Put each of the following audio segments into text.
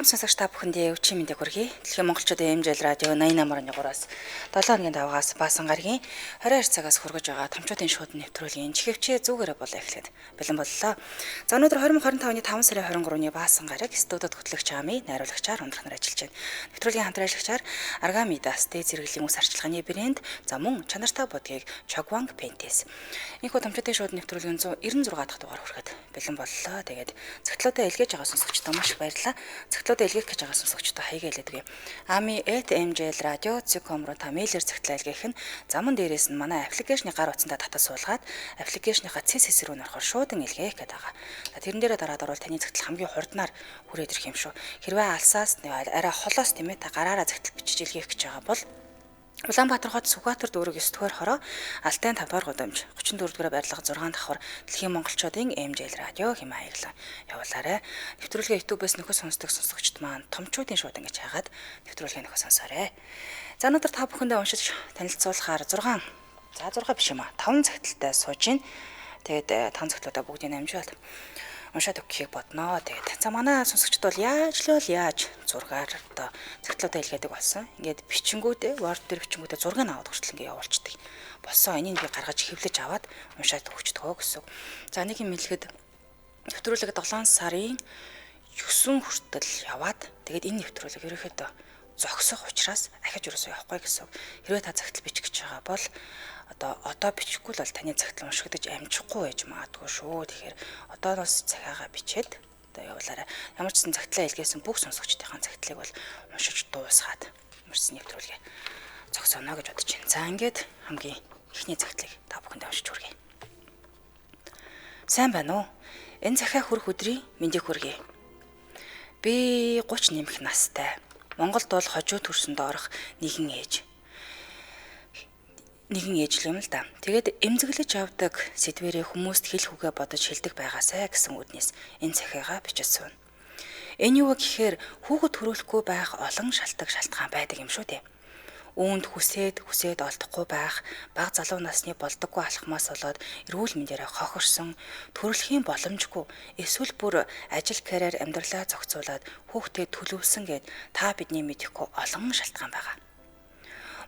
сонсогч та бүхэндээ өчигдөр мэндийг хүргэе. Дэлхийн монголчуудын эмжил радио 88.3-аас 7 хоногийн даваагаас баасан гарагийн 22 цагаас хүргэж байгаа томчуудын шууд нэвтрүүлгийн чихвчээ зүгээрээ болоо эхлэхэд бэлэн боллоо. За өнөөдөр 2025 оны 5 сарын 23-ны баасан гараг студид хөтлөгч Ами, найруулагчаар өндрөхнөр ажиллаж байна. Нэвтрүүлгийн хамтран ажиллагчаар Аргамидас дэд зэрэглэлийн ус арчилгааны брэнд за мөн чанартай бодгийг Chogwang Paints. Энэхүү томчуудын шууд нэвтрүүлгийн 196 дахь дугаар хүрэхэд бэлэн боллоо. Тэгээд зөвхлөдөө илгээж байгаа сонсогчдоо маш их баярлалаа. Зөвхлөдөө илгээх гэж байгаа сонсогчдоо хаягаа илгээдэг. Ami@mjl radio.com руу та мэйлээр зөвхлөө илгээх нь замун дээрээс нь манай аппликейшны гар утсандаа татаж суулгаад аппликейшныхаа CSS рүү нөрөхөөр шуудан илгээх гэдэг байгаа. За тэрэн дээрээ дараад орвол таны зөвхлөл хамгийн хурднаар хүрээд ирэх юм шүү. Хэрвээ алсаас арай холоос тийм ээ та гараараа зөвхлөл бичиж илгээх гэж байгаа бол Улаанбаатар хот Сүхбаатар дүүрэг 9-р хороо Алтай 5-р гудамж 34-р байрлал 6 давхар Дэлхийн монголчуудын MJL радио хэмээн хаяглан явуулаарай. Нэвтрүүлгээ YouTube-ээс нөхөд сонсдог сонсогчд маань томчуудын шууд ингэж хагаад нэвтрүүлгээ нөхөд сонсоорой. За өнөөдөр та бүхэндээ уншиж танилцуулахаар 6 биш юм аа 5 цагталтай сууж гин. Тэгээд 5 цагтлуудаа бүгдийг амжуулаад уншаад өгөхийг бодноо. Тэгээд за манай сонсогчд бол яаж зургаар одоо зөвхлөдөө илгээдэг болсон. Ингээд бичингүүдээ Word дээр бичингүүдээ зургийг аваад хүртэл ингээд явуулчихдаг. Болсон энийг би гаргаж хэвлэж аваад уншаад өгчдгөө гэсэн. За нэг юм хэлэхэд нэвтрүүлэг 7 сарын 9 хүртэл яваад тэгээд энэ нэвтрүүлэг ерөөхдөө зогсох учраас ахиж юусоо явахгүй гэсэн. Хэрвээ та цагтл бичих гэж байгаа бол одоо бичихгүй л бол таны цагтл уншигдаж амжихгүй байж магадгүй шүү. Тэгэхээр одоороос цагаагаа бичээд явуулаарай. Ямар ч гэсэн цагтлаа илгээсэн бүх сонсогчдын цагтлыг бол уншиж дуусгаад мөрсөн нэвтрүүлгээ зогсооно гэж бодож байна. За ингээд хамгийн ихний цагтлыг та бүхэндээ уншиж хүргэе. Сайн байна уу? Энэ захиа хүрэх өдрийн мэндийг хүргэе. Би 30 нэмэх настай. Монголд бол хожуу төрсөнд орох нэгэн ээж л юм л да. Тэгээд эмзэглэж авдаг сэдвэрээ хүмүүст хэл хүгээ бодож хэлдэг байгаасай гэсэн үднээс энэ захиагаа бичсэн. Энэ юу гэхээр хүүхэд төрүүлэхгүй байх олон шалтгаан байдаг юм шүү дээ. Үүнд хүсээд олдохгүй байх, бага залуу насны болдоггүй алхмаас болоод эрүүл мэндээрээ хохирсон, төрөлхийн боломжгүй, эсвэл бүр ажил карьер амьдралаа зохицуулаад хүүхдэд төлөвлөсөн гэд та бидний мэдэхгүй олон шалтгаан байгаа.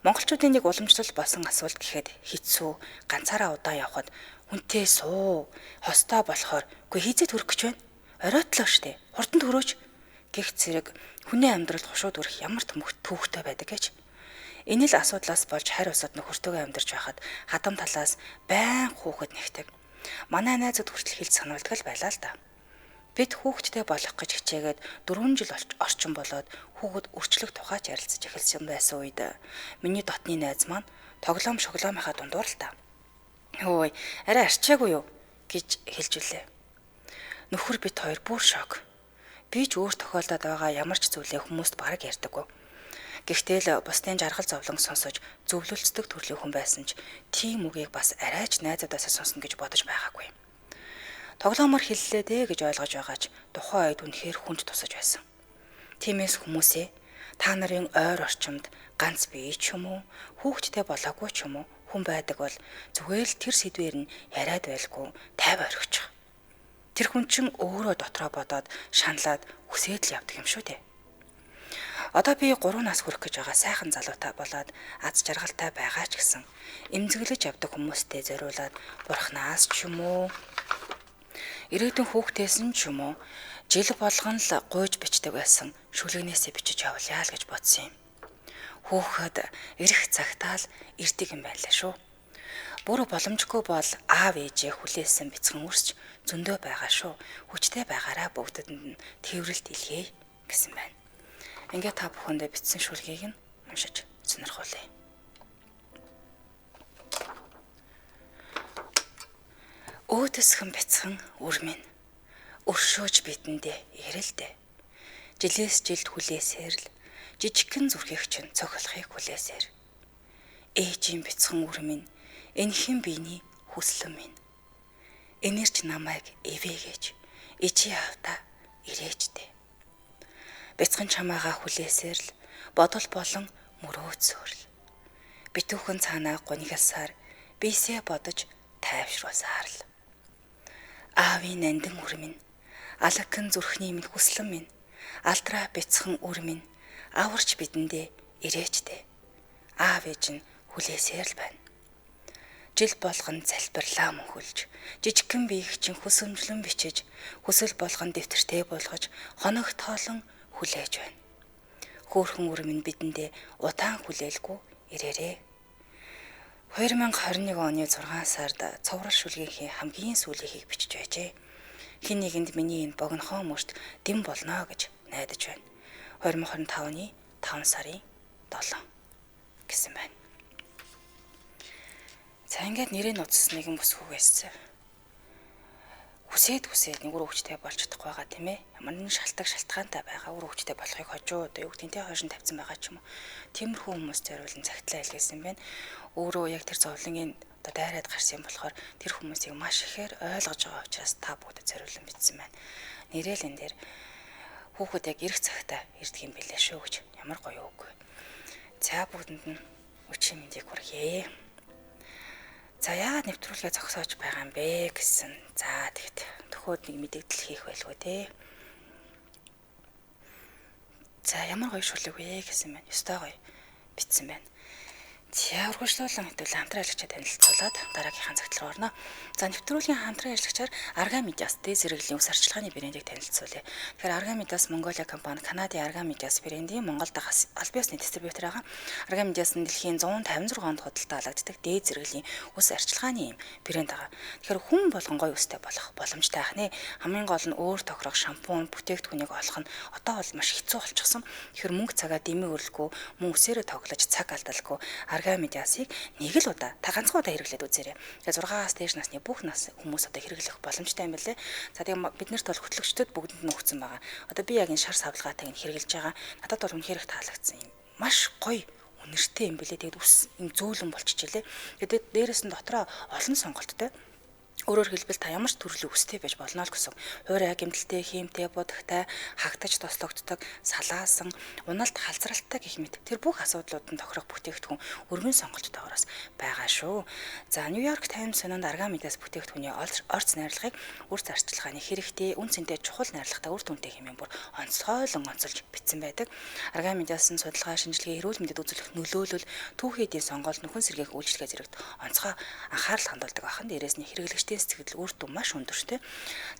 Монголчуудын нэг уламжлал болсон асуулт гэхэд хэцүү, ганцаараа удаа явхад хүнтэй суу, хостой болохоор үгүй хийзээ төрөх гэж байна. Оройтлоо штэ. Хурдан төрөөч гэх зэрэг хүний амьдралд хушууд өрөх ямар төвхтэй байдаг гэж. Энэ л асуудлаас болж харь усад нөхөртөөгөө амьдарч байхад хадам талаас байн хүүхэд нэгтэг. Манай найзууд хүртэл хэлж сануулдаг л байлаа л да. Бид хүүхэдтэй болох гэж хичээгээд 4 жил орчим болоод хүүхэд өрчлөх тухайч ярилцаж эхэлсэн байсан үед миний дотны найз маань шоглоомынхаа дундуур л та. Хөөе, арай арчаагүй юу гэж хэлж үлээ. Нөхөр бит хоёр бүр шок. Би ч өөр тохиолдоод байгаа ямар ч зүйлээ хүмүүст бараг ярьдаггүй. Гэхдээ л бусдын жаргал зовлон сонсож зөвлөлцдөг төрлийн хүн байсан ч тийм үгийг бас арайч найзуудаасаа сонсно гэж бодож байгаагүй. Тоглоомор хэллээ дээ гэж ойлгож байгаач тухайн үед үнэхээр хүнд тусаж байсан. Тиймээс хүмүүсээ та нарын ойр орчимд ганц бие ч юм уу, хүүхэдтэй болоогүй ч юм уу хүн байдаг бол зүгээр л тэр сэдвээр нь яриад байлгүй тайв орхичих. Тэр хүн чинь өөрөө дотроо бодоод шаналаад хүсээд л явдаг юм шүү дээ. Одоо би 3 нас хүрэх гэж байгаа сайхан залуутай болоод аз жаргалтай байгаа ч гэсэн эмзэглэж явдаг хүмүүстэй зориулаад бурхнаас ч юм уу ирээдүйн хүүхдээс нь ч юм уу жил болгон л гуйж бичдэг байсан шүлэгнээсээ бичиж явуулъя л гэж бодсон юм. Хүүхэд ирэх цагтаа л ирдэг юм байлаа шүү. Бүр боломжгүй бол аав ээжээ хүлээсэн бяцхан үрсч зөндөө байгаа шүү. Хүчтэй байгаараа бүгдэд нь тэрвэрлт илгээе гэсэн байна. Ингээд та бүхэндээ бичсэн шүлгийг нь уншиж сонирхуулъя. Өөдөсгөн бяцхан үр минь өршөөж бидэндээ ирэлдэ. Жилээс жилд хүлээсээр л жижигхэн зүрхийг чинь цохилохыг хүлээсээр. Ээжийн бяцхан үр минь энэхэн биений хүслэн минь. Энэрч намайг ивээгэж ичи автаа ирээжтэй. Бяцхан чамаагаа хүлээсээр л бодол болон мөрөөцөөр л. Битүүхэн цаанаа гунигалсаар бийсээ бодож тайвшруулсаар л. Аавын нандин үр минь, алагхан зүрхний минь хүслэн минь, Алдраа бяцхан үр минь аварч бидэндээ ирээчтэй. Аав ээж нь хүлээсээр л байна. Жил болгон залбирлаа мөнхөлж, жижигхэн биеийг чинь хүсэмжлэн бичиж, хүсэл болгон дэвтэртэй болгож, хоног тоолон хүлээж байна. Хөөхөн үр минь бидэндээ удаан хүлээлгүй ирээрээ. 2021 оны 6 сард цоврал шүлгийнхээ хамгийн сүүлийнхийг бичиж байжээ. Хин нэгэнд миний энэ богинохон мөрт дэм болно гэж найдаж байна. 2025 оны 5 сарын 7 гэсэн байна. За ингээд нэрийг нуцсан нэгэн бүсгүйгээс хүсээд нэг үр хөвчтэй болж чадахгүй байгаа тийм ээ. Ямар нэгэн шалтгаантай байгаа үр хөвчтэй болохыг хожуу одоо юу гэнтэй хойшин тавьсан байгаа ч юм уу. Тиймэрхүү хүмүүс зориулсан цагтлаа илгээсэн байна. Өөрөө яг тэр зовлонгийн одоо дайраад гарсан болохоор тэр хүмүүсийг маш ихээр ойлгож байгаа учраас та бүгд зориулсан бичсэн байна. Нэрэл энэ дээр хүүхэд яг эрэх цагтаа ирдэг юм билээ шүү гэж ямар гоё үгүй. За бүгдэнд нь өчигдөр мэндийг хүргье. За яагаад нэвтрүүлгээ зогсоож байгаа юм бэ гэсэн. За тэгт төхөөд нэг мэдээлэл хийх байлгүй те. За ямар гоё шүлэг вэ гэсэн байна. Ёстой гоё бичсэн байна. За урагшлуулан хэдүүл хамтран ажиллагчаа танилцуулаад дараагийнхаа цагт руу орно. За нэвтрүүлгийн хамтран ажиллагчаар Арга Медиас дээд зэрэглэлийн ус арчилгааны брэндийг танилцуулъя. Тэгэхээр Арга Медиас Монголиа компани Канадын Арга Медиас брендийн Монголд аль биесны дистрибьютор байгаа. Арга Медиас нь дэлхийн 156 худалдаа халагддаг дээд зэрэглэлийн ус арчилгааны брэнд байгаа. Тэгэхээр хүн болгон гоё өстэй болох боломжтой ах нэ. Хамгийн гол нь өөр тохирох шампунь бүтээгдэхүүнийг олох нь одоо бол маш хэцүү болчихсон. Тэгэхээр мөнгө цагаа дэмий өрөлгүй, мөн үсээрээ тоглож цаг алдалгүй Арга Медиасыг нэг л удаа та ганцхан удаа хэрэглээд үзээрэй. Тэгээ 6-аас дээш насны бүх нас хүмүүс одоо хэрэглэх боломжтой юм билээ. За тэгээ бид нарт бол хөтлөгчдөд бүгдэнд нь өгсөн байгаа. Одоо би яг энэ шар савлгаатайг хэрэглэж байгаа. Надад бол үнэхээр их таалагдсан юм. Маш гоё үнэртэй юм билээ. Тэгээд ус юм зөөлөн болчихжээ. Тэгээд дээрэс нь дотроо олон сонголттой. Өөрөөр хэлбэл та ямар ч төрлийн үстэй байж болно л гэсэн. Хуурай гэмтэлтэй, хиймтэй, будагтай, хагтаж тослогддог, салаасан, уналт халзралтай гэх мэт тэр бүх асуудлууд нь тохирох бүтээгдэхүүн өргөн сонголттойгоос байгаа шүү. За Нью-Йорк Таймс сонинд Арга Медиас бүтээгдэхүүний орц найрлагыг үр зарчилгааны хэрэгтэй, үн цэнтэй чухал найрлагатай үр дүнтэй хэмээн бүр онцлойлон онцолж бичсэн байдаг. Арга Медиас нь судалгаа, шинжилгээ, эрүүл мэндэд үзүүлэх нөлөөлөл, түүхий эдийн сонгуул, нөхөн сэргээх үйлчлэгээ зэрэгт онцгой анхаарал хандуулдаг бахан. Дээрээс нь хэрэглэгч сэтгэл үр дүн маш өндөртэй.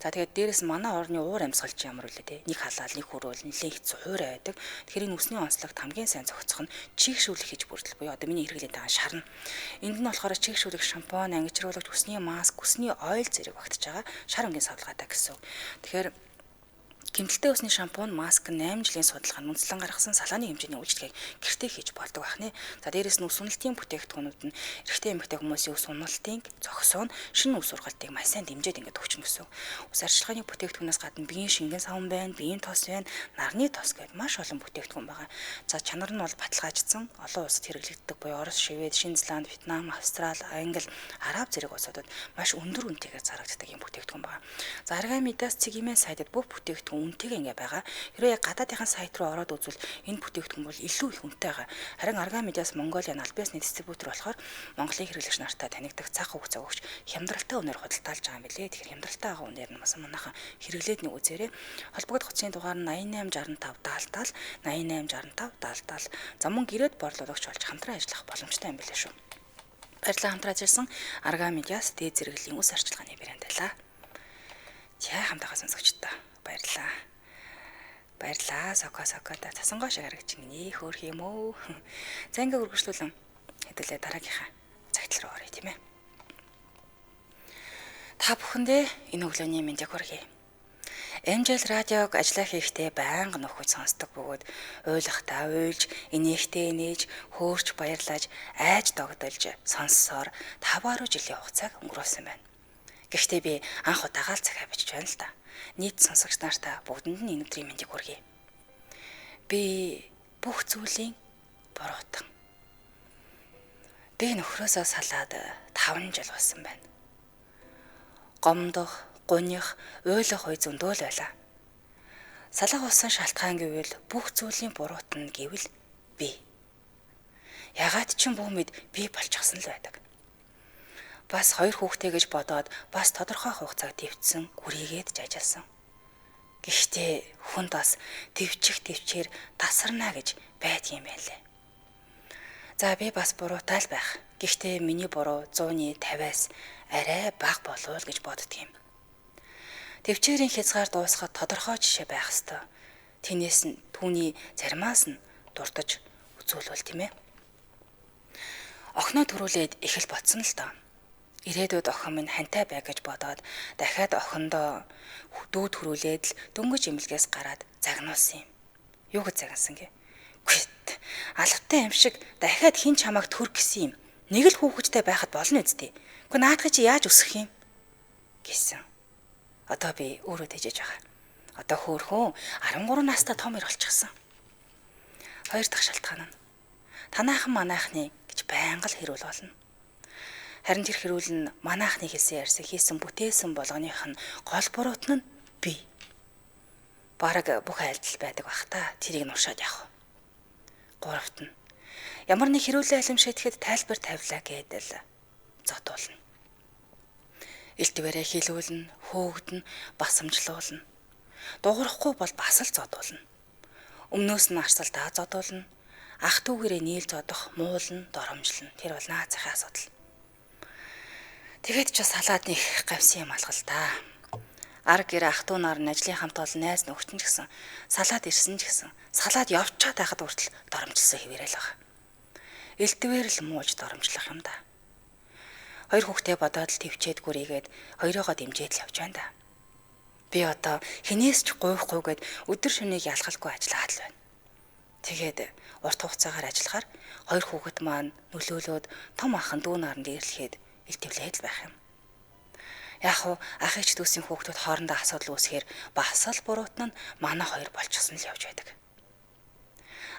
За тэгээд дээрээс манай орны уур амьсгал чи ямар үлээ те. Нэг халаал, нэг хөрөөл, нэлээд хэцүү хуурай байдаг. Тэгэхээр энэ үсний онцлогт хамгийн сайн зохицох нь чийгшүүлэх хийж бүрдэл буюу одоо миний хэрэглээд байгаа шарна. Энд нь болохоор чийгшүүлэх шампунь, ангижруулагч, үсний маск, үсний ойл зэрэг багтаж байгаа шар өнгийн савлгаатай гэсэн. Тэгэхээр гэмтэлтэй усны шампунь, маск 8 жилийн судалгаа нь үндэслэн гаргасан салааны хэмжээний үйлчлэгийг гэртээ хийж болдог байна. За дээрэс нь ус уналтын бүтээгдэхүүнүүд нь эрэгтэй эмэгтэй хүмүүсийн ус уналтын зогсоо нь шинэ ус ургалтыг маш сайн дэмжиж ингээд өгч гэсэн. Ус арчилгааны бүтээгдэхүүнээс гадна биеийн шингэн савн байна, биеийн тос байна, нарны тос гэдэг маш олон бүтээгдэхүүн байгаа. За чанар нь бол баталгаажсан олон улсад хэрэглэгддэг буюу Орос, Швед, Шинэ Зеланд, Вьетнам, Австрали, Англи, Араб зэрэг улсуудад маш өндөр үнэтэйгээр зарагддаг юм бүтээгдэхүүн байгаа. За Арга Медиас цэгмээ сайдад бүх бүтээгдэхүүн үнэтэйгээ ингээ байгаа. Хэрвээ яг гадаадынхаа сайт руу ороод үзвэл энэ бүтээгдэхүүн бол илүү их үнэтэй байгаа. Харин Арга Медиас Монголын аль биесны дистрибьютор болохоор Монголын хэрэглэгч нартай танигдах цаг хугацаа өгч хямдралтай үнээр худалдаалж байгаа юм билээ. Тэгэхээр хямдралтай байгаа үнээр нь бас манайхан хэрэглээд нэг үзээрэй. Холбогдох утасны дугаар нь 8865 70 8865 70. За мөн гэрээд борлуулагч болж хамтран ажиллах боломжтой юм билээ шүү. Баярлалаа хамтран ажилласан Арга Медиас дээд зэрэглэлийн ус арчилгааны брэнд байлаа. За хамтаага сонсогчдоо баярлалаа. Баярлалаа. Соко та цасангой шиг харагч гинэ хөөх юм уу. За ингээ үргэлжлүүлэн хэдүүлээ дараагийнхаа цагт руу оръё тийм ээ. Та бүхэндээ энэ өглөөний мэндийг хүргэе. Эмжэл радиог ажиллаа хийхдээ байнга нөхөж сонсдог бөгөөд уйлахтаа уйлж, инээхтэй инээж, хөөрч баярлаж, айж догдолж сонссоор 5 жилийн хугацааг өнгөрүүлсэн байна. Гэхдээ би анх удаага л захиа бичиж байна л да. Нийт сонсогч нартаа бүгдэнд нь энэ өдрийн мэндийг хүргэе. Би бүх зүйлийн буруутан. Би нөхрөөсөө салаад 5 жил болсон байна. Гомдох, гуних, уйлах үе зөндөө л байлаа. Салах болсон шалтгаан гэвэл бүх зүйлийн буруутан гэвэл би. Ягаад ч юм бүү мэд би болчихсон л байдаг. Бас 2 хүүхдээ гэж бодоод бас тодорхой хугацааг төвцсөн гүрийгээд жажилсан. Гэхдээ хүнд бас төвчээр тасарна гэж байдгийм байлээ. За би бас буруутай л байх. Гэхдээ миний буруу 100-ны 50-аас арай бага болов уу гэж боддгийм. Төвчээрийн хязгаар дуусахад тодорхой жишээ байх ёстой. Тинээс нь түүний заримаас нь дурдж үзүүлвэл тийм ээ. Охиноо төрүүлээд их л ботсон л доо. Ирээдүйд охин минь хантай бай гэж бодоод дахиад охиндоо дүү төрүүлээд л дөнгөж эмнэлгээс гараад загнуулсан юм. Юу гэж загнасан гэ? Гүт. Алавтай юм шиг дахиад хин чамайг төр гисэн юм. Нэг л хүүхэдтэй байхад болно үсттэй. Гэхдээ наадах чи яаж өсөх юм? Гэсэн. Одоо би өөрөө тэжээж байгаа. Одоо хөөхөн 13 настай том ир болчихсон. Хоёр дахь шалтгаан нь танаахан манайхны гэж байнга л хэрүүл болно. Харин тэр хэрүүл нь манайхны хэлсэн ярьсан хийсэн бүтээсэн болгоных нь гол буруут нь би. Бараг бүх айлдал байдаг бах та тэрийг нуршаад явах. Гуравт нь ямар нэг хэрүүлээ алимшитгэхэд тайлбар тавилаа гэдэл зодуулна. Илтвэрээ хилүүлнэ, хөөгдөн, басамжлуулна. Дуурахгүй бол бас л зодуулна. Өмнөөс нь арсалдаа зодуулна. Ах түүгээрээ нийл зодох, муулна, доромжлно. Тэр бол наад захын асуудал. Тэгээд ч бас салаад нэг гавсан юм алгал да. Ар гэр ах トゥ нар нь ажлын хамт олон найз нөхдөн ч гэсэн салаад ирсэн ч гэсэн салаад явчаад байхад хүртэл доромжлсон хэвээрэл байгаа. Элдвэр л мууж доромжлох юм да. Хоёр хүүхдээ бодоод л төвчээд гүрийгээд хоёроо дэмжээд л явж байна да. Би одоо хинээс ч гуйхгүйгээд өдөр шөнөийг ялгалгүй ажиллаад л байна. Тэгээд урт хугацаагаар ажиллахаар хоёр хүүхэд маань нөлөөлөөд том ахын дүү наранд ирлэхэд илтвлээд л байх юм. Яг уу ах ээж дүүсийн хүүхдүүд хоорондоо асуудал үүсэхээр бас л буруут нь манай хоёр болчихсон л явж байдаг.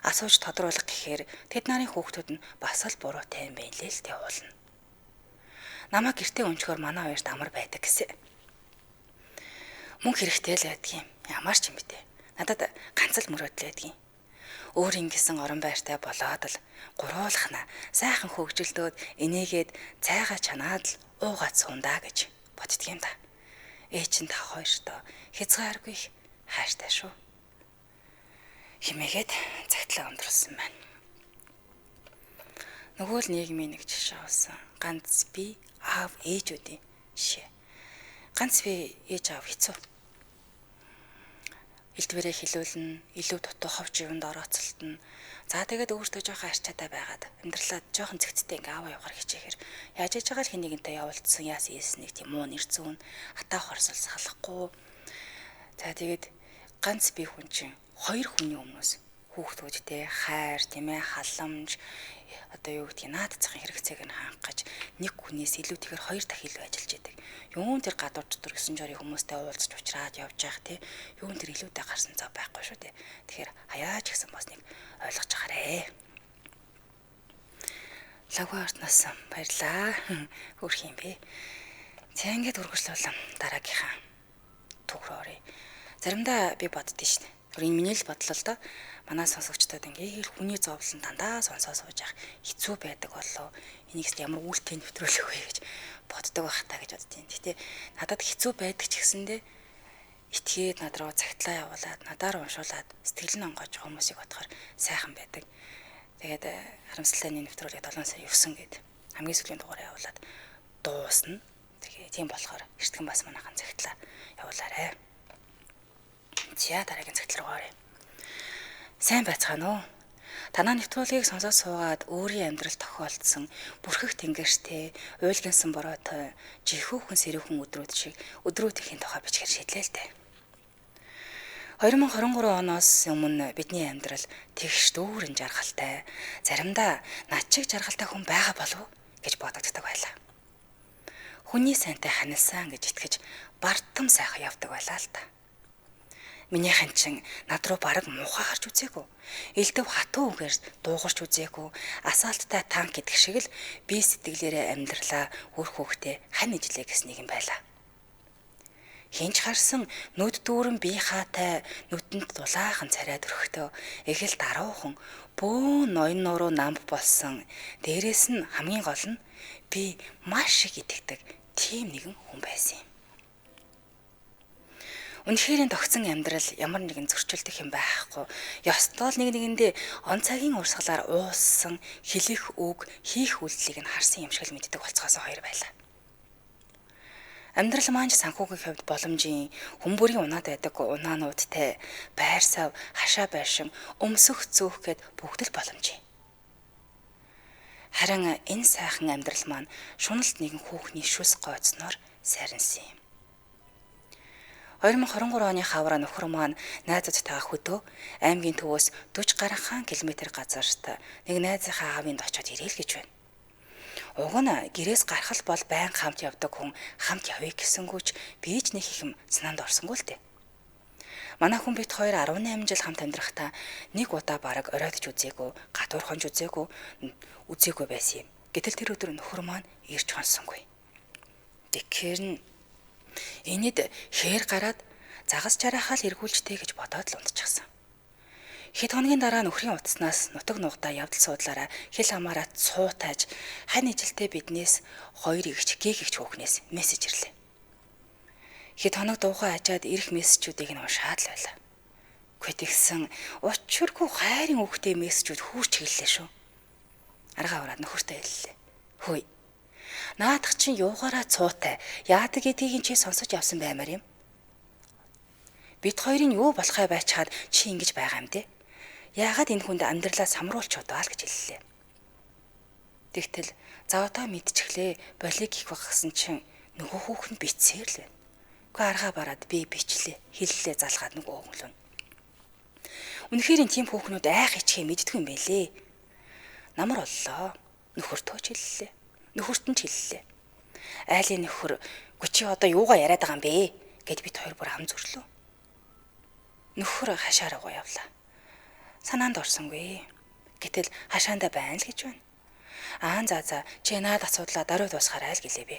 Асууж тодруулах гэхээр тэд нарын хүүхдүүд нь бас л буруутай юм байна лээ л тэгуулна. Намаа гэртээ өнчгөр манай хоёрт амар байдаг гэсэн. Мөнгө хэрэгтэй л байдгийн. Ямар ч юм бэ. Надад ганц л мөрөөдөл байдгийн. Өөр ингэсэн орон байртай болоод л гуруулахна сайхан хөгжилдөөд энийгээд цайгаа чанаад л уугаад сундаа гэж боддгийм да. Ээчин та хоёртоо хязгааргүй хайртай шүү. Химээгээд цагтлаа өндөрлсөн байна. Нөгөө л нийгмийн нэг жишээ авсан. Ганц би аав ээжүүдийн жишээ. Ганц би ээж аав хэцүү. Илтвэрээ хилүүлнэ, илүү дутуу ховч юунд орооцолтно. За тэгээд өөртөө жоохон арчаатай байгаад амьдралаа жоохон зэгцтэй ингээ аваа явахар хичээхээр яаж яж байгаа л хин нэгэнтэй явуулдсан яасан нэг тийм муу нэр зүүн атаах хорсол салахгүй. За тэгээд ганц би хүн чинь хоёр хүний өмнөөс хүүхдүүдтэй хайр, тийм ээ, халамж одоо юу гэдгийг наад захын хэрэгцээг нь хаах гэж нэг хүнээс илүү тэгэхээр хоёр дахин илүү ажиллаж идэг. Юун тэр гадуур дотор гэсэн жорийн хүмүүстэй уулзч уулзраад явж явах тий. Юун тэр илүүтэй гарсан цаа байхгүй шүү дээ. Тэгэхээр хаяач гэсэн бас нэг ойлгож байгаарэ. Лагва артнаас баярлаа. Хөөх юм бэ. За ингээд үргэлжлүүлэн дараагийнхаа түг рүү оръё. Заримдаа би боддөө шнэ. Энэ миний л бодлоо л да. Манай сонсогчдод ингээл хүний зовлон дандаа сонсоо сууж явах хэцүү байдаг болоо. Энийгс ямар үйлдэл нэвтрүүлэх вэ гэж боддог байх та гэж боддیں۔ Гэтэ надад хэцүү байдаг ч гэсэндээ итгээд над руу цагтлаа явуулаад надаар уншуулад сэтгэл нь онгойж хүмүүсийг бодохоор сайхан байдаг. Тэгээд харамсалтай нэвтрүүлэг 7 сая 9 гээд хамгийн сүүлийн дугаараа явуулаад дуусна. Тэгээ тийм болохоор эртхэн бас манайхан цагтлаа явуулаарэ. За дараагийн цагтл руу оръё. Сайн байцгаана уу? Танаа нэвтрүүлгийг сонсоод суугаад өөрийн амьдрал тохиолдсон бүрхэг тэнгэртэй, уйлгинсан бороотой, жихүүхэн сэрүүхэн өдрүүд шиг өдрүүдийн тухай бичгээр шийдлээ л дээ. 2023 оноос өмнө бидний амьдрал тэгш дүүрэн жаргалтай, заримдаа над чиг жаргалтай хүн байгаа болов гэж бодогддог байлаа. Хүний сайнтай ханилсан гэж итгэж бардам сайхан явдаг байлаа л та. Минийхэн чин над руу бараг муухай харж үзээгүй. Элдэв хатуу үгээр дуугарч үзээгүй. Асаалттай танк гэдэг шиг л би сэтгэлээрээ амьдралаа өөр хөөхтэй хань ижлээ гэснийг юм байлаа. Хинч харсан нүд дүүрэн бие хаатай нүдэнд дулаахан царайд өрхтөө эхэл даруухан бөө ноён нуруу намб болсон. Дээрээс нь хамгийн гол нь би маш их итгэдэг тийм нэгэн хүн байсан юм. Үнэхээр тогтсон амьдрал ямар нэгэн зөрчилдөх юм байхгүй. Ёстол нэг нэгэндээ он цагийн урсгалаар уулсан, хэлэх үг, хийх үйлдэлийг нь харсан юм шиг л мэддэг болцгоос хоёр байлаа. Амьдрал маань санхүүгийн хувьд боломжийн хүмүүрийн унаад байдаг унаануудтай байр сав, хашаа байшин, өмсөх зөөх гэд бүгд л боломжийн. Харин энэ сайхан амьдрал маань шуналт нэгэн хүүхний шүс гойцноор сарнсан юм. 2023 оны хавраа нөхөр маань найзуудтайгаа хөдөө аймгийн төвөөс 40 гаруй километр газарт нэг найзынхаа аавынд очиод ирээл гэж байна. Уг нь гэрээс гарах бол байн хамт явдаг хүн хамт явъя гэсэнгүүч би ч нэг их юм санаанд орсонгүй л дээ. Манай хүн бит хоёр 18 жил хамт амьдрахдаа нэг удаа бараг оройтж үзээгүй, гатуур хонж үзээгүй байсан юм. Гэтэл тэр өдөр нөхөр маань ирж хонсонгүй. Тэгэхээр энэд хээр гараад загас чарахаа л эргүүлжтэй гэж бодоод л унтчихсан. Хэд хоногийн дараа нөхрийн утаснаас нутаг нугдаа явдал суудлаараа хэл хамаараа цуутайж хань ижилтэй биднээс хоёр игч гээгч хүүхнээс мессеж ирлээ. Хэд хоног дуугаа ачаад ирэх мессежүүдийг нь уншаад л байлаа. Гэхдээ тэгсэн учиргүй хайрын хүүхдээ мессежүүд хурж хэллээ шүү. Аргаа аваад нөхөртөө хэллээ. Хөөе. Наадах чинь юугаараа цуутай яадаг гэдгийг чи сонсож явсан баймаар юм. Бид хоёрын юу болохоо байцгаад чи ингэж байгаа юм дээ. Яагаад энэ хүнд амьдралаа самруулч удаа л гэж хэллээ. Тэгтэл за одоо мэдчихлээ болиг их багсан чинь нөгөө хүүхэн бицсээр л байна. Гэхдээ аргаа бараад би бичлээ хэллээ залгаад нөгөө өнгөлөн. Үнэхээр энэ тийм хүүхнүүд айх ичхээ мэддэг юм байлээ. Намар боллоо. Нөхөртөө ч хэллээ. Нөхөрт нь ч хэллээ. Айлын нөхөр "Гүчи одоо юугаа яриад байгаа юм бэ?" гэд бид хоёр бүр ам зүрлөө. Нөхөр хашаараа явлаа. Санаанд орсонгүй. Гэтэл хашаанда байна л гэж байна. За чи наад асуудлаа даруй дуусгаарай л гэлээ би.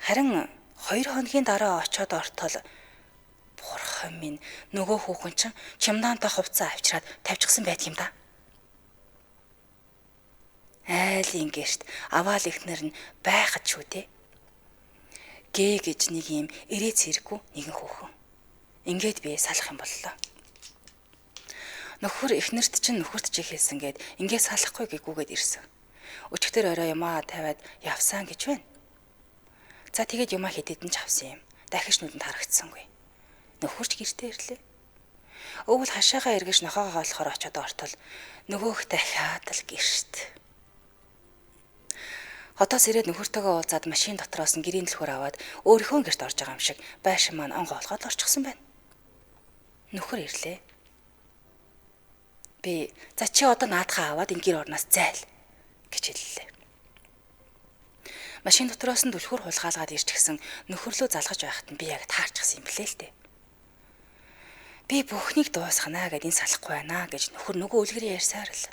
Харин 2 хоногийн дараа очиод ортол бурхан минь нөгөө хүүхэн чинь чемодантай хувцас авчираад тавьчихсан байдаг юм да. Айлын гэрт аваал ихнэр нь байхад шүү дээ. Гээ гэж нэг юм ирээ цэрэггүй нэгэн хүүхэн. Ингээд би салах юм боллоо. Нөхөр ихнэрт чинь нөхөрт чи хэлсэн гээд ингээд салахгүй гэгүүгээд ирсэн. Өчигдөр орой юмаа тавиад явсан гэж байна. За тэгээд юмаа хэдэд нь ч авсан юм. Дахиж нүдэнд харагдсангүй. Нөхөрч гэртээ ирлээ. Өвөл хашаагаа эргэж нохоогоо олохоор очиод ортол нөгөөх дахиад л гэрт. Хотоос ирээд нөхөртөөгөө уулзаад машин дотроос нь гэрийн дэлгүүр аваад өөрийнхөө гэрт орж байгаа юм шиг байшин маань онгоо олгоод орчихсон байна. Нөхөр ирлээ. Би "За чи одоо наадхаа аваад энэ гэр орноос зайл" гэж хэллээ. Машин дотроос нь түлхүүр хулгаалгаад ирж гисэн нөхөрлөө залгаж байхад нь би яг таарчихсан юм блэ л дээ. Би бүхнийг дуусгана гэд энэ салахгүй байна гэж нөхөр нөгөө үлгэр ярьсаар л.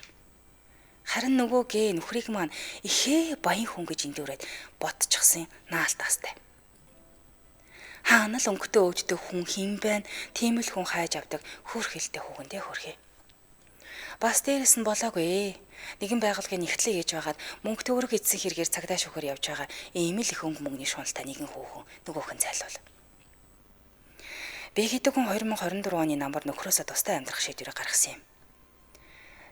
Харин нөгөө гээ нөхрийг маань ихээ баян хүн гэж эндүүрээд бодчихсан наалтаастай. Хаана л өнгөтэй өвддөг хүн хин байна, тийм л хүн хайж авдаг хөр хилтэй хүүгэндээ хөрхий. Бас дээрэс нь болоогүй. Нэгэн байгууллагын нэгтлээ хийж байгаад мөнгө төгрөг эзсэн хэрэгээр цагдаа шүүхээр явж байгаа ийм л их өнгө мөнгөний шуналтай нэгэн хүүхэн нөгөөхөн зайлуул. Би хэдэг хүн 2024 оны намар нөхрөөсөө тустай амьдрах шийдвэрийг гаргасан юм.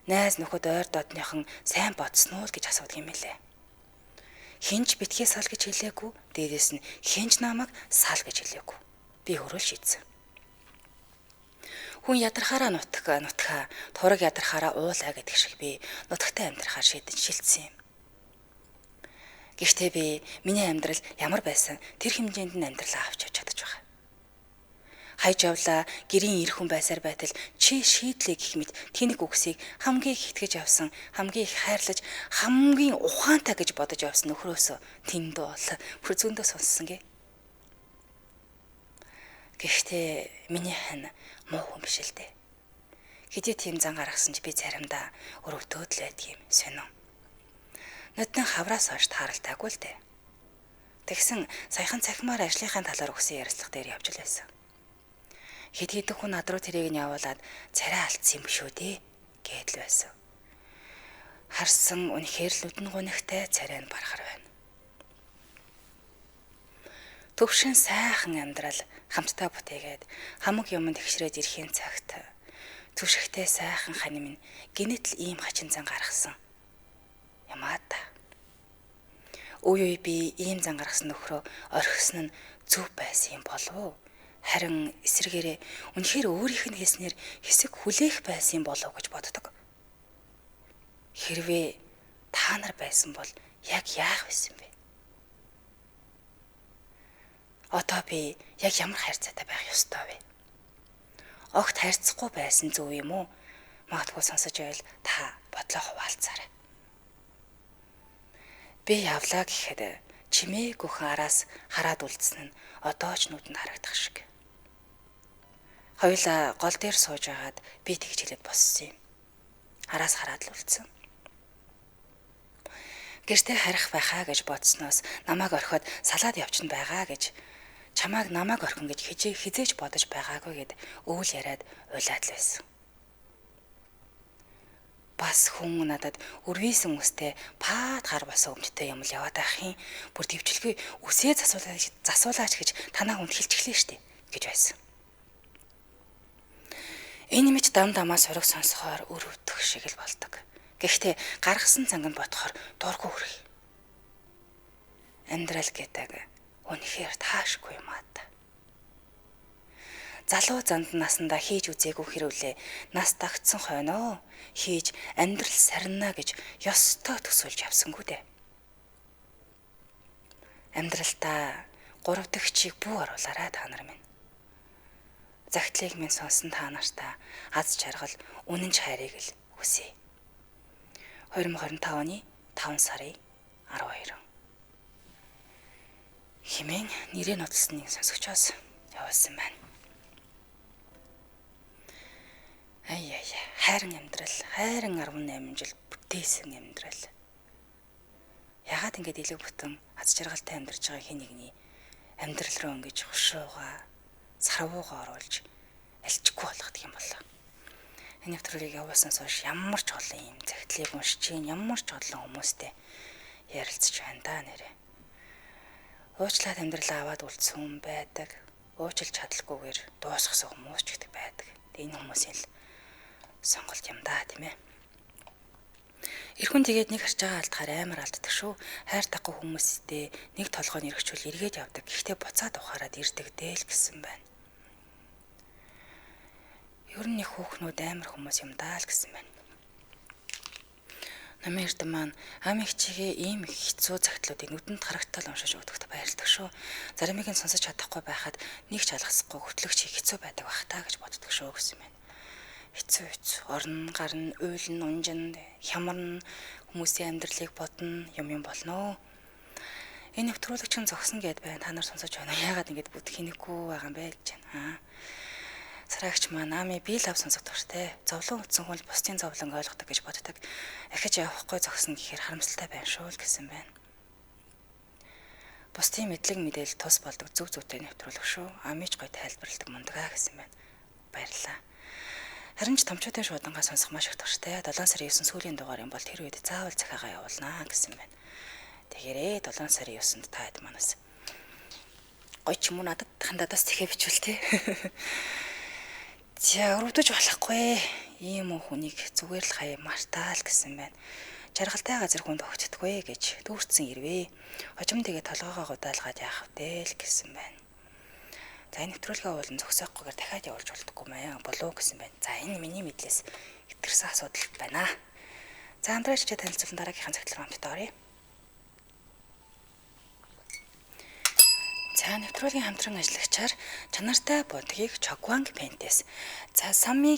Найз нөхөд ойр додныхан сайн бодсноо л гэж асуудаг юм лээ. Хинч битгий сал гэж хэлээгүй, дээрээс нь хинч намайг сал гэж хэлээгүй. Би өөрөө шийдсэн. Хүн ядархаараа нутгаа, тураг ядархаараа уулаа гэдэг шиг би нутагтай амьдрахаар шилжсэн юм. Гэхдээ би миний амьдрал ямар байсан тэр хэмжээнд нь амьдралаа авч явж чадаж байгаа. Хайж явлаа, гэрийн эр хүн байсаар байтал чи шийдлээ гэх мэт тэнэг үгсийг хамгийн их итгэж явсан, хамгийн их хайрлаж, хамгийн ухаантай гэж бодож явсан нөхрөөсөө тэнд бол бүр зөндөө сонссон гээ. Гэхдээ миний хань муу хүн биш л дээ. Хэдий тийм зан гаргасан ч би заримдаа өрөвдөөд л байдаг юм сонин. Нүдний хавраас хойш тааралтаагүй л дээ. Тэгсэн саяхан цахимаар ажлынхаа талаар өгсөн ярилцлага дээр явж л байсан. Хэд хэдэн хүн над руу тэрийг нь явуулаад царай алдсан юм шүү дээ гэдэл байсан. Харсан үнэхээр л нүдэн гунигтай царай нь барахар байна. Төвшин сайхан амьдрал хамтдаа бүтээгээд хамаг юмд тэгшрээд ирэхийн цагт түшигтэй сайхан хань минь гинэт л ийм хачин зан гаргасан юмаа та. Үе би ийм зан гаргасан нөхрөө орхисон нь зөв байсан юм болов уу? Харин эсрэгээрээ үнэхээр өөрийнх нь хийснээр хэсэг хүлээх байсан юм болов гэж боддог. Хэрвээ та нар байсан бол яг яах байсан бэ? Одоо би яг ямар хайрцаатай байх ёстой вэ? Огт хайрцахгүй байсан зөв юм уу? Магадгүй сонсож байвал та бодлоо хуваалцаарай. Би явлаа гэхэд чимээ гүхэн араас хараад үлдсэн нь одоо ч нүдэнд харагдах шиг. Хоёулаа гол дээр сууж байгаад би тэгж хэлээд боссон юм. Араас хараад л үлдсэн. Гэртээ харих байхаа гэж бодсноос намайг орхиод салаад явчихна байгаа гэж чамайг намайг орхин гэж хизээж бодож байгаагүй гэд өвөл яриад уйлаад л байсан. Бас хүн надад өрвийсэн үстэй паад гар босоо өмчтэй юм л яваад ахын бүр төвчлгүй үсээ засуулаач гэж танаа хүнд хэлчихлээ штэ гэж байсан. Энэ мэт дам дамаа сураг сонсохоор өр өвдөх шиг л болдог. Гэхдээ гаргасан цанганд бодохоор дургүй хүрэх. Амьдрал гэдэг үнэхээр таашгүй юм аа та. Залуу занд насандаа хийж үзээгүй хэрвлээ нас дагтсан хойноо хийж амьдрал сарнаа гэж ёстой төсөөлж явсангүй дээ. Амьдралтаа 3 дахь чиг бүү оруулаарай та нар минь. Загтлыг минь сонсон та нартаа аз жаргал үнэн ч хайрыг л хүсье. 2025 оны 5 сарын 12 хэмээн нэрээ нотолсон нэг сонсогчоос явуулсан байна. Хайран амьдрал, хайран 18 жил бүтээсэн амьдрал. Ягаад ингэж илэг бүтэн аз жаргалтай амьдарч байгаа хин нэгний амьдрал руу ингэж хөшөөгаа, сарвуугаа оруулж алчгүй болгох юм болоо. Энэ нэвтрүүлгийг явуулснаас хойш ямар ч олон юм загтлыг уншиж, ямар ч олон хүмүүстэй ярилцж байна да нэрээ. Уучлаад амьдралаа аваад үлдсэн хүн байдаг. Уучлж чадалгүйгээр дуусгасан хүмүүс ч гэдэг байдаг. Энэ хүмүүсийн л сонголт юм да тийм ээ. Ирхэн тэгээд нэг харж байгаа алдахаар амар алддаг шүү. Хайр тахгүй хүмүүстэй нэг толгойн эргчүүл эргээд явдаг. Гэхдээ буцаад ухаарад ирдэг дээл гэсэн байна. Ер нь их хүүхнүүд амар хүмүүс юм даа л гэсэн байна. Намын эрдэм маань ам их чигээ ийм их хэцүү цагтлуудыг нүдэнд харагтал уншиж өгдөгт баярлдаг шүү. Заримыг нь сонсож чадахгүй байхад нэг ч алгасахгүй хөтлөгч хэцүү байдаг бах та гэж боддог шүү гэсэн байна. Хэцүү. Орн, гарн, уйлн, унжин, хямарн хүмүүсийн амьдралыг бодно юм болно. Энэ нэвтрүүлэгч зогсно гэд байна. Та нар сонсож байна. Яагаад ингэж бүт хинэггүй байгаа юм бэ гэж байна. Сараагч маань ами би лав сонсох дуртай. Зовлон утсан хүн бусдын зовлон ойлгодог гэж боддог. Ахиж явахгүй зогсно гэхээр харамсалтай байна шүү л гэсэн байна. Бусдын мэдлэг мэдээлэл тус болдог зөв зүйтэй нэвтрүүлэг шүү. Амиж гой тайлбарладаг мундагаа гэсэн байна. Баярлалаа. Харин ч томчуудын шуудангаа сонсох маш их дуртай. 7 сарын 9 сүүлийн дугаар юм бол тэр үед заавал захиагаа явуулнаа гэсэн байна. Тэгээрээ 7 сарын 9-нд та хэд манаас гой ч юм уу надад хандадаас тэхэ бичвэл тээ. За өрөвдөж болохгүй. Ийм хүнийг зүгээр л хаяа мартаал гэсэн байна. Жаргалтай газар хүнд огтдаггүй гэж дүүрцэн ирвэ. Хожим тэгээ толгоогоо удаалгаад яах вэ л гэсэн байна. За энэ нэвтрүүлгээ уулын зогсоохгүйгээр дахиад явуулж болдоггүй маяа болов гэсэн байна. За энэ миний мэдлээс итгэрсэн асуудал байна. За хамтраач танилцуулан дараагийнхаа цагтлаар хамтдаа оръё. За нэвтрүүлгийн хамтран ажиллагчаар чанартай будгийг Chogwang Paint-с Sami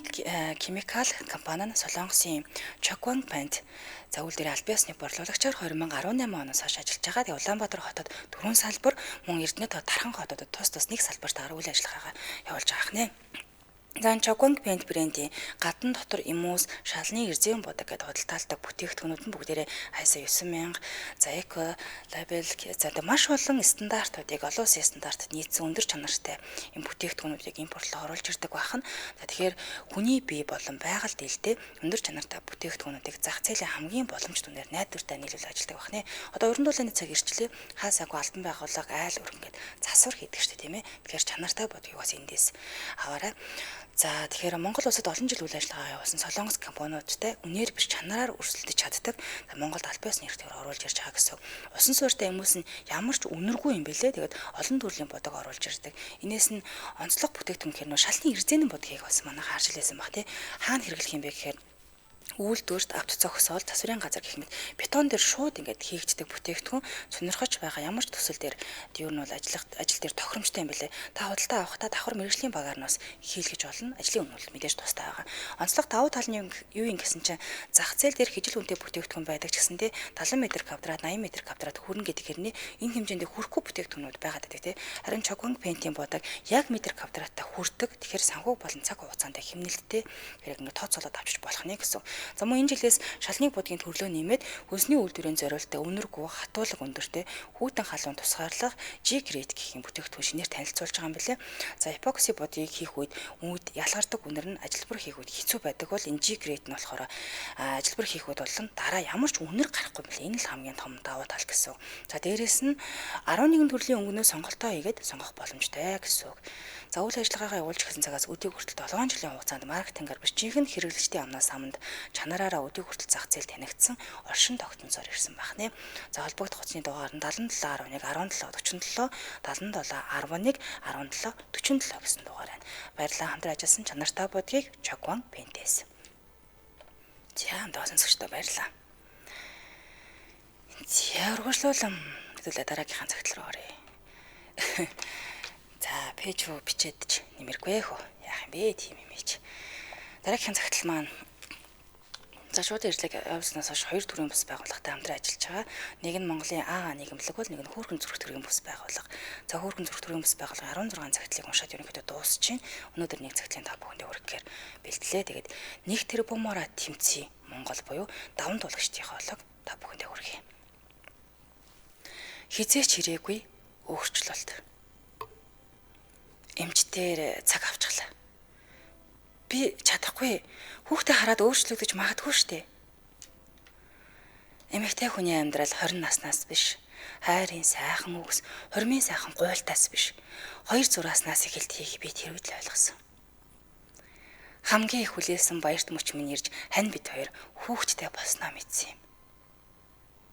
Chemical компани нь Солонгосын Chogwang Paint за үйлдвэрийн аль биесны борлуулагчаар 2018 оноос хойш ажиллаж байгаа. Улаанбаатар хотод 4 салбар, мөн Эрдэнэт хот Тархан хотод тус нэг салбарт үйл ажиллагаагаа явуулж байгаа хнэ. Зан Chogwang Paint брендийн гадна дотор имус шалны эрзэн бодог гэдэг худалдаалдаг бүтээгдэхүүнүүд нь бүгдээрээ ISO 9000, за эко лабел за маш олон стандартуудыг олон улсын стандартад нийцсэн өндөр чанартай юм бүтээгдэхүүнүүдийг импортлоо оруулж ирдэг байх нь. За тэгэхээр хүний бие болон байгаль дэлтэй өндөр чанартай бүтээгдэхүүнүүдийг зах зээлийн хамгийн боломж түнээр найдвартай нийлүүл ажилладаг байх нэ. Одоо уран дуулааны цаг ирчлээ хаасаагүй албан байгууллага айл өргөн гээд засвар хийдэг шүү дээ тийм ээ. Тэгэхээр чанартай бодгийг бас эндээс аваарай. За тэгэхээр Монгол улсад олон жил үйл ажиллагаа явуулсан солонгос компаниудтай үнээр биш чанараар өрсөлдөж чаддаг Монголд аль биесны нэртэйгээр оруулж ирж байгаа гэсэн. Усан суурьтай хүмүүс нь ямар ч үнэргүй юм бэлээ. Тэгээд олон төрлийн бодог оруулж ирдэг. Инээс нь онцлог бүтээгдэхүүн гэхээр нөө шалтны эрзээний бодгийг бас манайх харж илсэн баг тий. Хаана хэрэглэх юм бэ гэхээр үйлдвэрт авто зогсоол засварын газар гэх мэт бетон дээр шууд ингээд хийгддэг бүтээгдэхүүн сонирхож байгаа ямар ч төсөл дээр юу нь бол ажил дээр тохиромжтой юм билэ. Та худалдаа авахдаа давхар мэрэгжлийн багаарнаас хийлгэж болно. Ажлын үнэлэлт мэдээж тустай байгаа. Онцлог давуу тал нь юу юм гэсэн чинь зах зээл дээр хижил үнэтэй бүтээгдэхүүн байдаг ч гэсэн 70 м квадрат 80 м квадрат хүрнэ гэдэг хэрнээ энэ хэмжээнд хүрэхгүй бүтээгдэхүүнүүд байгаад байдаг тий. Харин Chogwang Paint-ийн бодог яг метр квадраттай хүрдэг. Тэгэхээр санхүү болон цаг хугацаанд хэмнэлттэй хэрэг ингээд тооцоолоод авчиж болох нэ гэсэн. За мөн энэ жилээс шалны бодгийн төрлөө нэмээд хөнсний үйлдвэрийн зориулалтаа үнэргүй хатуулга өндөртэй хүүтэн халуун тусгаарлах G-grade гэх юм бүтээгдэхүүн шинээр танилцуулж байгаа юм билээ. За эпокси бодгийг хийх үед ялгардаг үнэр нь ажилбар хийх үед хэцүү байдаг бол энэ G-grade нь болохоор ажилбар хийх үед болон дараа ямар ч үнэр гарахгүй юм билээ. Энэ л хамгийн том давуу тал гэсэн. За дээрэс нь 11 төрлийн өнгөнөө сонголтоо хийгээд сонгох боломжтой гэсэн үг. За үйл ажиллагаагаа явуулж гисэн цагаас өдийг хүртэл 7 жилийн хугацаанд маркетингээр биш жинхэнэ хэрэглэгчдийн амнаас саманд чанараараа өдийг хүртэл зах зээл танигдсан оршин тогтносоор ирсэн байх нэ. За холбогдох хугацааны дугаар нь 7711 17 47 77 11 17 47 гэсэн дугаар байна. Баярлалаа хамтран ажилласан чанартай бодгийг Chogwang Paint-с. За хамт сонсогчдоо баярлалаа. За урагшлуулам хэдүүлээ дараагийнхаа цагт руу оръё. За пэйж руу бичээд ч нэмэргүй хөө. Яах юм бэ тийм юм ээж. Дараагийн цагтл маань за шууд ирлэг явуулснаас хойш хоёр төрлийн бус байгууллагатай хамтран ажиллаж байгаа. Нэг нь Монголын АА нийгэмлэг бол нэг нь Хөөрхөн зүрх төргийн бус байгууллага. За Хөөрхөн зүрх төргийн бус байгууллага 16 цагтлыг уншаад ерөнхийдөө дуусчихин. Өнөөдөр нэг цагтлын та бүхэндээ хүргэхээр бэлтлээ. Тэгээд нэг тэрбумаараа тэмцээ Монгол буюу даван туулагчдын хоолойг та бүхэндээ хүргэе. Хизээч ирээгүй өөрчлөлт. Эмчтэр цаг авчихлаа. Би чадахгүй. Хүүхдээ хараад өөрчлөгдөж магадгүй штэ. Эмэгтэй хүний амьдрал 20 наснаас биш. Хайрын сайхан үгс, хормын сайхан гуйлтаас биш. 2 зурааснаас эхэлт хийх би тэр үед л ойлгосон. Хамгийн их хүлээсэн баярт мөч минь ирж хань бид хоёр хүүхдтэй болсноо мэдсэн юм.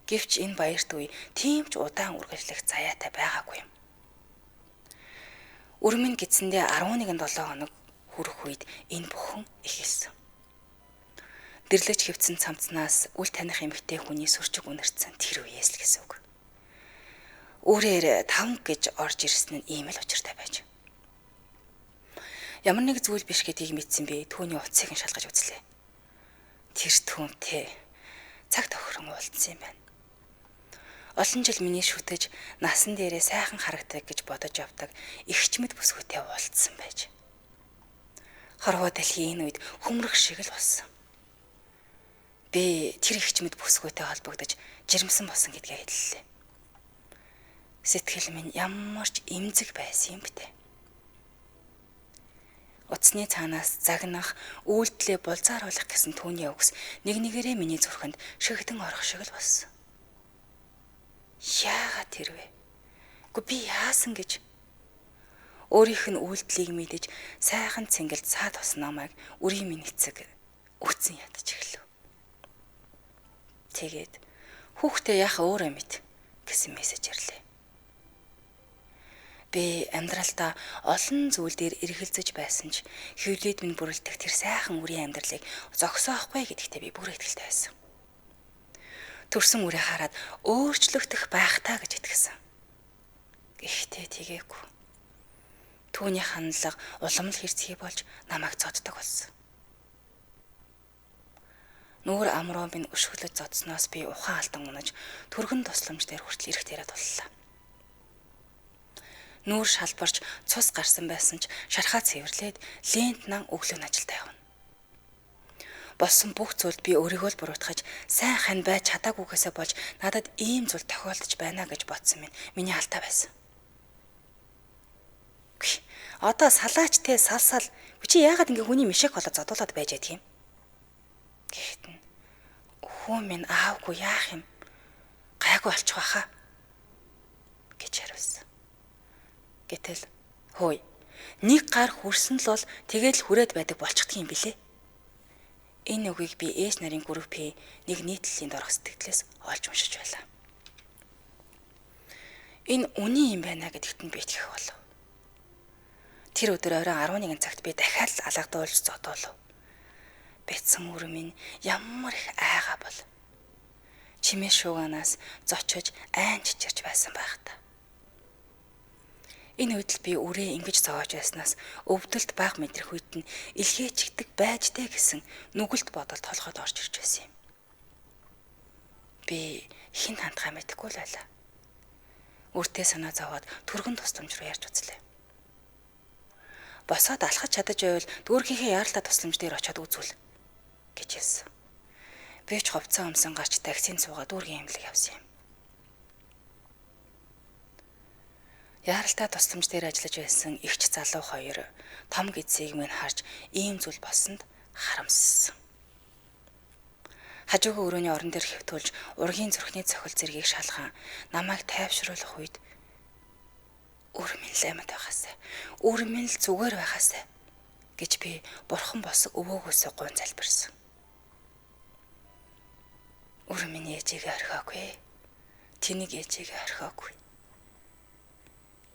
Гэвч энэ баярт үе тийм ч удаан үргэлжлэх заяатай байгаагүй юм. Өрмөн гидсэндээ 11-7 хоног хүрэх үед энэ бүхэн эхэлсэн. Дэрлэж хөвцөн цамцнаас үл таних эмэгтэй хүний сүрчиг үнэрсэн тэр үеэс л гэсэн үг. Өөрөөр тавг гэж орж ирсэн нь ийм л учиртай байж. Ямар нэг зүйл биш гэдгийг мэдсэн би түүний утсыг нь шалгаж үзлээ. Тэр түүнтэй цаг тохирон уулзсан юм байна. Олон жил миний шүтэж насан дээрээ сайхан харагддаг гэж бодож явдаг эгчмэд бүсгүйтэй уулзсан байж. Хорвоо дэлхийн энэ үед хөмрөх шиг л болсон. Би тэр эгчмэд бүсгүйтэй холбогдож жирэмсэн болсон гэдгээ хэллээ. Сэтгэл минь ямар ч эмзэг байсан юм битэ. Утасны цаанаас загнах, үйлдэлээ булзааруулах гэсэн түүний үгс нэг нэгээрээ миний зүрхэнд шигдэн орох шиг л болсон. Яагаад тэрвэ? Гэхдээ би яасан гэж өөрийнх нь үйлдэлийг мэдэж сайхан цэнгэлд саад тосномайг үрийн минь эцэг үтсэн ядаж эхлэв. Тэгээд хүүхдээ яах өөрөө мэд гэсэн мессеж ирлээ. Би амьдралдаа олон зүйл дээр эргэлзэж байсан ч хөвлөд минь бүрэлдэх тэр сайхан үрийн амьдралыг зогсоохгүй гэдэгтээ би бүр итгэлтэй байсан. Төрсөн үрээ хараад өөрчлөгдөх байх таа гэж итгэсэн. Гэхдээ тэгээгүй. Түүний хандлага уламл хэрцгий болж намайг зоддог болсон. Нүүр амруу минь өшөглөж зодсноос би ухаан алдан унаж түргэн тусламж дээр хүртэл ирэхтээрээ туллаа. Нүүр шалбарч цус гарсан байсан ч шархаа цэвэрлээд лент нан өглөө ажилдаа явна. Болсон бүх зүйлд би өөрийгөө л буруутгаж сайн хань байж чадаагүйгээсээ болж надад ийм зүйл тохиолдож байна гэж бодсон минь миний алдаа байсан. Одоо салаач те салсал чи яагаад ингэ хүний мишэг болоод зодуулаад байж ядг юм? Гэхдээ хүү минь аавгүй яах юм? Гайгүй олчих байхаа гэж хариулсан. Гэтэл хөөе нэг гар хүрсэн л бол тэгээд л хүрээд байдаг болчихдг юм билэ. Энэ үгийг би ээж нарын группийн нэг нийтлэлийн дорх сэтгэлээс олж уншиж байлаа. Энэ үний юм байна гэдэгт нь би итгэх болов. Тэр өдөр оройн 11 цагт би дахиад л алгадуулж зодоолов. Бэцсэн үр минь ямар их айгаа бол. Чимээ шууганаас зочиж айн чичирч байсан байх та. Энэ үед л би үрээ ингэж зоож байснаас өвдөлт баг мэдрэх үед нь илгээ чигдэг байж дээ гэсэн нүгэлт бодолд толгойд орж ирж байсан юм. Би хин хандхаа мэдэхгүй л байлаа. Үртээ санаа зовоод түргэн тусламж руу ярьж үзлээ. Босоод алхаж чадаж байвал дүүргийнхээ яаралтай тусламж дээр очиод үзүүл гэж хэлсэн. Би ч ховцоо өмсөн гарч таксинд суугаад дүүргийн эмнэлэг явсан юм. Яаралтай тусламж дээр ажиллаж байсан эгч залуу хоёр том гидсийг минь харж ийм зүйл болсонд харамссан. Хажуугийн өрөөний орон дээр хэвтүүлж ургийн зүрхний цохил зэргийг шалгаан намайг тайвшруулах үед үр минь лаймат байгаасай. Үр минь л зүгээр байгаасай гэж би бурхан босог өвөөгөөсөө гун залбирсан. Үр минь ээжигээ орхиогүй. Тэнийг ээжигээ орхиогүй.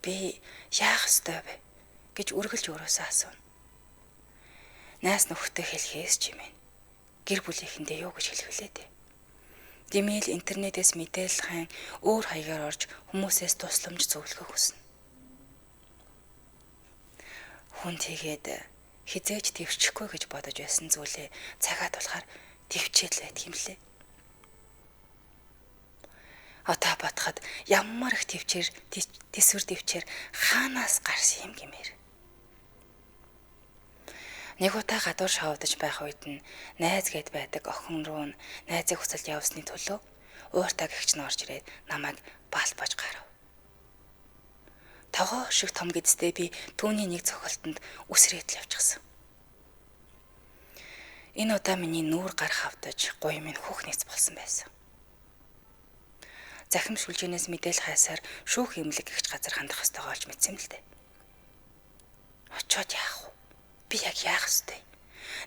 Би яах ёстой вэ гэж үргэлж өөрөөсөө асууна. Найс нөхдөд хэлхээс ч юм ээ. Гэр бүлийнхэндээ юу гэж хэлэх вүлээ дээ. Димэйл интернетээс мэдээлэл хайн өөр хаягаар орж хүмүүсээс тусламж зөвлөхөг хүснэ. Хүн тэгээд хизээж твчихгүй гэж бодож байсан зүйлээ цагаад болохоор твчээд л байдаг юм лээ. Одоо бодоход ямар их тэсвэр твчээр хаанаас гарсан юм гэмээр. Нэг удаа гадуур шоудаж байх үед нь найз гээд байдаг охин руу найзыг хүсэлд явсны төлөө ууртаа гэгч нь орж ирээд намайг баалбаж гарав. Тогоо шиг том гэдстэй би түүний нэг цохилтонд үсрээд л явчихсан. Энэ удаа миний нүүр гар хавтаж гуй минь хүүх нэгц болсон байсан. Захим шүлжээнээс мэдээлэл хайсаар шүүх эмнэлэг гэгч газар хандах ёстойгоо олж мэдсэн юм л дээ. Очоод яах вэ? Би яг яах ёстой?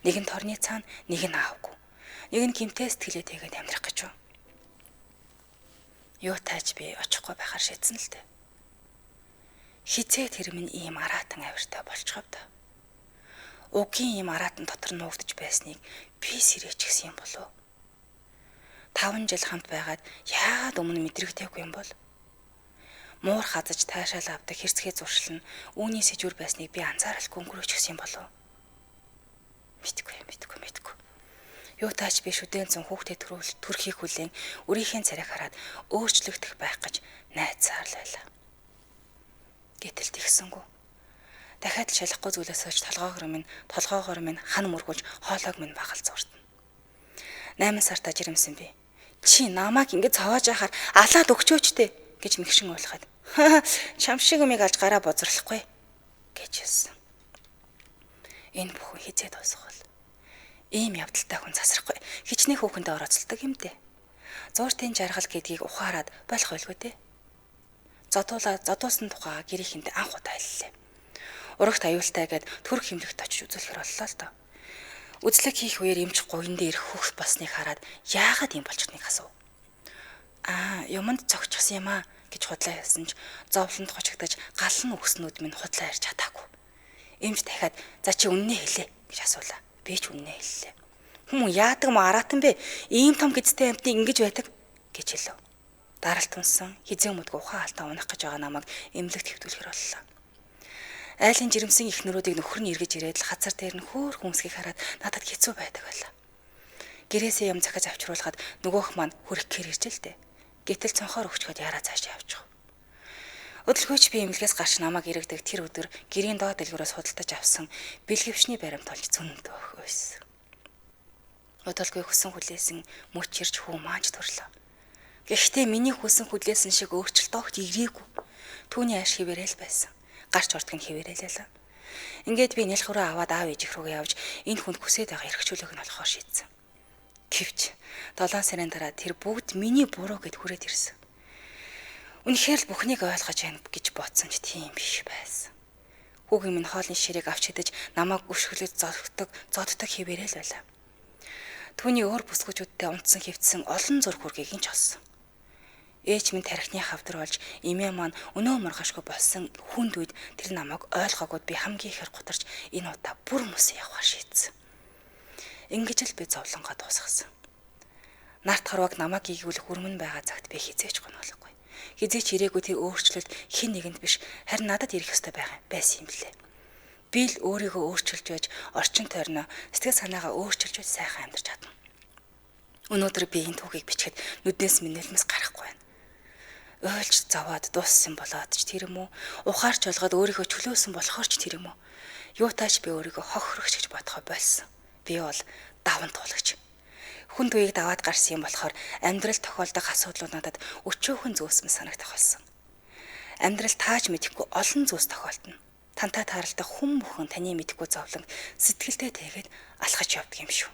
Нэг нь торны цаана, нэг нь аавгүй. Нэг нь гимтээ сэтгэлээ тэгээд амьдрах гэж юу? Юу тааж би очихгүй байхаар шийдсэн л дээ. Хизээ тэр минь ийм аратан авиртай болчихов та. Угийн ийм аратан дотор нуугдж байсныг би сэрээч гисэн юм болов. 5 жил хамт байгаад яагаад өмнө мэдрэгдээгүй юм бол? Муур хазаж таашаал авдаг хэрцгий зуршил нь үүний сэжүр байсныг би анзааралгүй өнгөрөөч гисэн юм болов. Мэдгүй. Юу тааж би шүдэн зэн хүүхдэд төрхийг хүлээн өрийнхээ царайг хараад өөрчлөгдөх байх гэж найдсаар л байлаа. Гэтэл тэгсэнгүү. Дахиад шалахгүй зүйлээс олж толгоогоор минь хан мөргүүлж хоолойг минь багал зурдна. 8 сартаа жирэмсэн би. Чи намайг ингэж цавааж яхаар алаад өгчөөчтэй гэж мэгшин ойлгоход. Чам шиг юмыг алж гараа бозрлахгүй гэж хэлсэн. Энэ бүхэн хизээ дуусах бол. Ийм явдалтай хүн засрахгүй. Хичнээн хүүхэндээ орооцолдог юм дээ. Зууртын жаргал гэдгийг ухаарад болох байлгүй дээ. Зодуулсан тухай гэрийнхэнд анх удаа хэллээ. Урагт аюултай гэд төрх хэмлэгт очиж үзүүлэхэр боллоо л доо. Үзлэг хийх үеэр эмч гуйн дээр хөх болсныг хараад яагаад юм болчихныг асуув. Юмд цогчсон юм аа гэж худлаа хэлсэн ч зовлонд хочигдож галан өгснүүд минь худлаа ярьж чадаагүй. Эмч дахиад за чи үннээ хэлээ гэж асуулаа. Би ч үннээ хэллээ. Хүмүүс яадаг ма аратан бэ? Ийм том гэдтэй амтны ингэж байдаг гэж хэлв. Даралт унсан хизээ өмдгөө ухаан алтаа унах гэж байгаа намайг эмнэлэгт хэвтүүлэхэр боллоо. Айлын жирэмсэн их нөрүүдийг нөхөр нь эргэж ирээд л хазар дээр нь хөөр хүмсгийг хараад надад хэцүү байдаг байлаа. Гэрээсээ юм захиж авчруулахад нөгөөх маань хүрэх гэр ирж л дээ. Гэтэл цонхоор өгчгöd яраа цааш явчих. Удалгүйч би эмнэлгээс гарч намайг иргэдэг тэр өдөр гэрийн доод дэлгүүрээс худалдаж авсан бэлгэвчний баримт олж зөнөндөө өгөөс. Удалгүй хүсэн хүлээсэн мөч ирж хүү мааж төрлөө. Гэхдээ миний хүсэн хүлээсэн шиг өөрчлөлт огт ирээгүй. Түүний ааш хിവэрэл байсан. Гарч уртг нь хിവэрэлээ. Ингээд би нялх руу аваад аав ээж рүүгээ явж энэ хүнд хүсээд байгаа эрхчлөлөг нь олохоор шийдсэн. Гэвч 7 сарын дараа тэр бүгд миний буруу гэд хүрээд ирсэн. Үнэхээр л бүхнийг ойлгож байна гэж бодсон ч тийм биш байсан. Хүүгийн минь хоолны ширийг авч идэж намайг өшгөлөж зоддог хിവэрэл байлаа. Түүний өөр бүсгүүчүүдтэй унтсан хөвцсөн олон зург хүргийг нь ч олсон. Ээж минь тархины хавдар болж эмээ маань өнөө мургашгүй болсон хүнд үед тэр намайг ойлгоогоод би хамгийн ихэр гутарч энэ удаа бүр мөс явахаар шийдсэн. Ингэж л би зовлонгоо дуусгасан. Нарт харваг намайг ийгүүлэх үрмэн байгаа цагт би хизээч гоноглохгүй. Хизээч ирээгүй тэр өөрчлөлт хэн нэгэнд биш харин надад ирэх ёстой байсан юм лээ. Би л өөрийгөө өөрчилж байж орчин тойрноо сэтгэл санаагаа өөрчилж байж сайхан амьдарч чадна. Өнөөдөр би энэ түүхийг бичихэд нүднээс минь нэлмэс гарахгүй байна. Ойлж заваад дууссан болоод ч тэр юм уу? Ухаарч олгоод өөрийгөө чөлөөсөн болохоор ч тэр юм уу? Юутаач би өөрийгөө хохирогч гэж бодохоо болсон. Би бол даван туулагч. Хүнд үеийг даваад гарсан юм болохоор амьдрал тохиолдох асуудлууд надад өчөөхөн зөөсмөн санагдах болсон. Амьдрал тааж мэдэхгүй олон зүйлс тохиолдно. Тантай тааралдах хүн бүхэн таны мэдэхгүй зовлон сэтгэлдээ тэгээд алхаж явдаг юм шүү.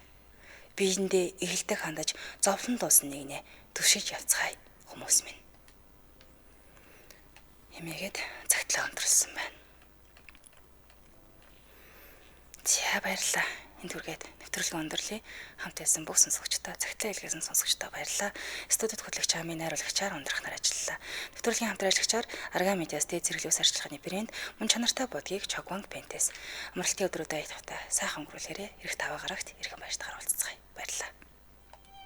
Биендээ эргэлдэг хандаж зовлон дуусан нэгнээ түшиж явцгаая хүмүүс минь. Эмээгээд цагтлаа өндөрлсөн байна. За баярлалаа. Энэ түргээд нэвтрүүлгийн өндөрлөе. Хамт байсан бүх сонсогчдоо, цагтлаа илгээсэн сонсогчдоо баярлалаа. Студид хөтлөгч амийн найруулагчаар ундрахнаар ажиллалаа. Нэвтрүүлгийн хамтран ажиллагчаар Арга медиас дэд зэрэглээс арчилгааны брэнд мөн чанартай бодгийг Чогванг Пентес. Амралтын өдрүүдэд тавтай сайхан өнгөрүүлээрэ. Ирэх 5 гарагт иргэн байж тааруулцгаая. Баярлалаа.